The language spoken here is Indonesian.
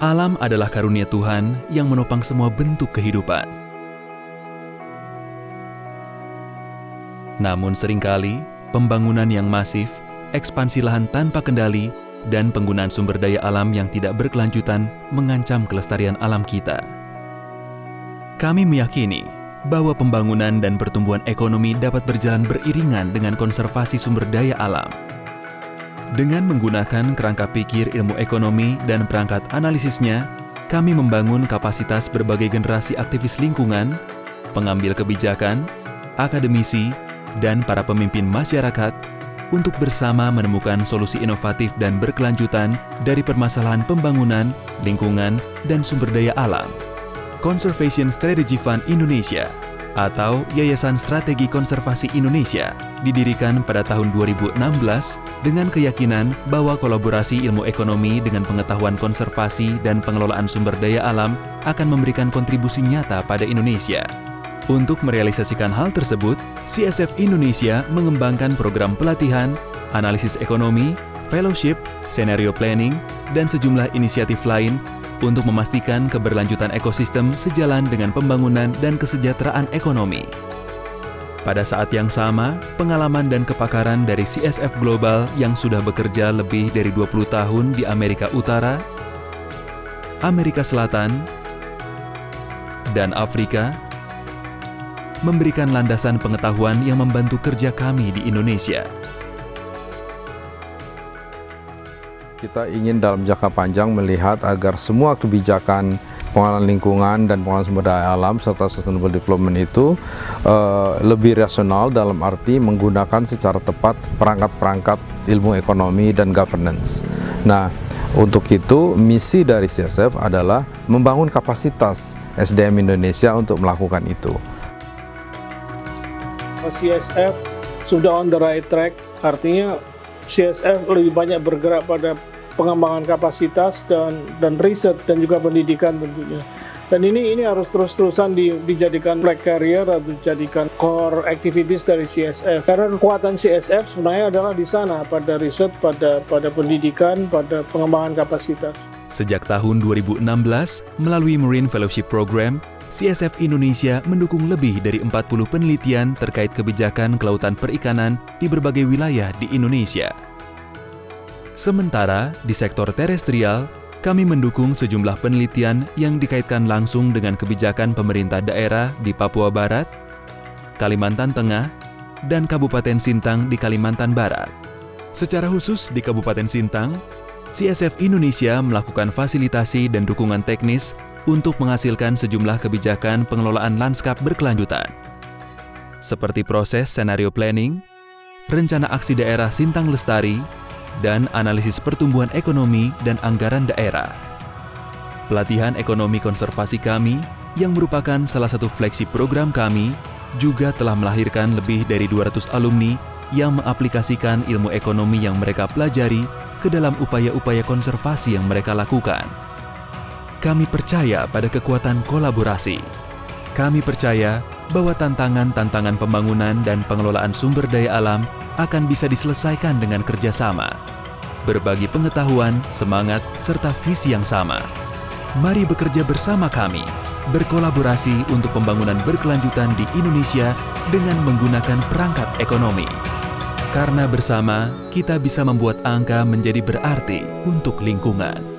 Alam adalah karunia Tuhan yang menopang semua bentuk kehidupan. Namun seringkali, pembangunan yang masif, ekspansi lahan tanpa kendali, dan penggunaan sumber daya alam yang tidak berkelanjutan mengancam kelestarian alam kita. Kami meyakini bahwa pembangunan dan pertumbuhan ekonomi dapat berjalan beriringan dengan konservasi sumber daya alam. Dengan menggunakan kerangka pikir ilmu ekonomi dan perangkat analisisnya, kami membangun kapasitas berbagai generasi aktivis lingkungan, pengambil kebijakan, akademisi, dan para pemimpin masyarakat untuk bersama menemukan solusi inovatif dan berkelanjutan dari permasalahan pembangunan, lingkungan, dan sumber daya alam. Conservation Strategy Fund Indonesia atau Yayasan Strategi Konservasi Indonesia didirikan pada tahun 2016 dengan keyakinan bahwa kolaborasi ilmu ekonomi dengan pengetahuan konservasi dan pengelolaan sumber daya alam akan memberikan kontribusi nyata pada Indonesia. Untuk merealisasikan hal tersebut, CSF Indonesia mengembangkan program pelatihan, analisis ekonomi, fellowship, scenario planning, dan sejumlah inisiatif lain untuk memastikan keberlanjutan ekosistem sejalan dengan pembangunan dan kesejahteraan ekonomi. Pada saat yang sama, pengalaman dan kepakaran dari CSF Global yang sudah bekerja lebih dari 20 tahun di Amerika Utara, Amerika Selatan, dan Afrika memberikan landasan pengetahuan yang membantu kerja kami di Indonesia. Kita ingin dalam jangka panjang melihat agar semua kebijakan pengelolaan lingkungan dan pengelolaan sumber daya alam serta sustainable development itu lebih rasional dalam arti menggunakan secara tepat perangkat-perangkat ilmu ekonomi dan governance. Nah, untuk itu misi dari CSF adalah membangun kapasitas SDM Indonesia untuk melakukan itu. CSF sudah on the right track, artinya CSF lebih banyak bergerak pada pengembangan kapasitas dan riset dan juga pendidikan tentunya. Dan ini harus terus-terusan dijadikan flag carrier atau dijadikan core activities dari CSF. Karena kekuatan CSF sebenarnya adalah di sana pada riset, pada pendidikan, pada pengembangan kapasitas. Sejak tahun 2016, melalui Marine Fellowship Program, CSF Indonesia mendukung lebih dari 40 penelitian terkait kebijakan kelautan perikanan di berbagai wilayah di Indonesia. Sementara di sektor terestrial, kami mendukung sejumlah penelitian yang dikaitkan langsung dengan kebijakan pemerintah daerah di Papua Barat, Kalimantan Tengah, dan Kabupaten Sintang di Kalimantan Barat. Secara khusus di Kabupaten Sintang, CSF Indonesia melakukan fasilitasi dan dukungan teknis untuk menghasilkan sejumlah kebijakan pengelolaan lanskap berkelanjutan, seperti proses scenario planning, rencana aksi daerah Sintang Lestari, dan analisis pertumbuhan ekonomi dan anggaran daerah. Pelatihan ekonomi konservasi kami, yang merupakan salah satu flagship program kami, juga telah melahirkan lebih dari 200 alumni yang mengaplikasikan ilmu ekonomi yang mereka pelajari ke dalam upaya-upaya konservasi yang mereka lakukan. Kami percaya pada kekuatan kolaborasi. Kami percaya bahwa tantangan-tantangan pembangunan dan pengelolaan sumber daya alam akan bisa diselesaikan dengan kerjasama, berbagi pengetahuan, semangat, serta visi yang sama. Mari bekerja bersama kami, berkolaborasi untuk pembangunan berkelanjutan di Indonesia dengan menggunakan perangkat ekonomi. Karena bersama, kita bisa membuat angka menjadi berarti untuk lingkungan.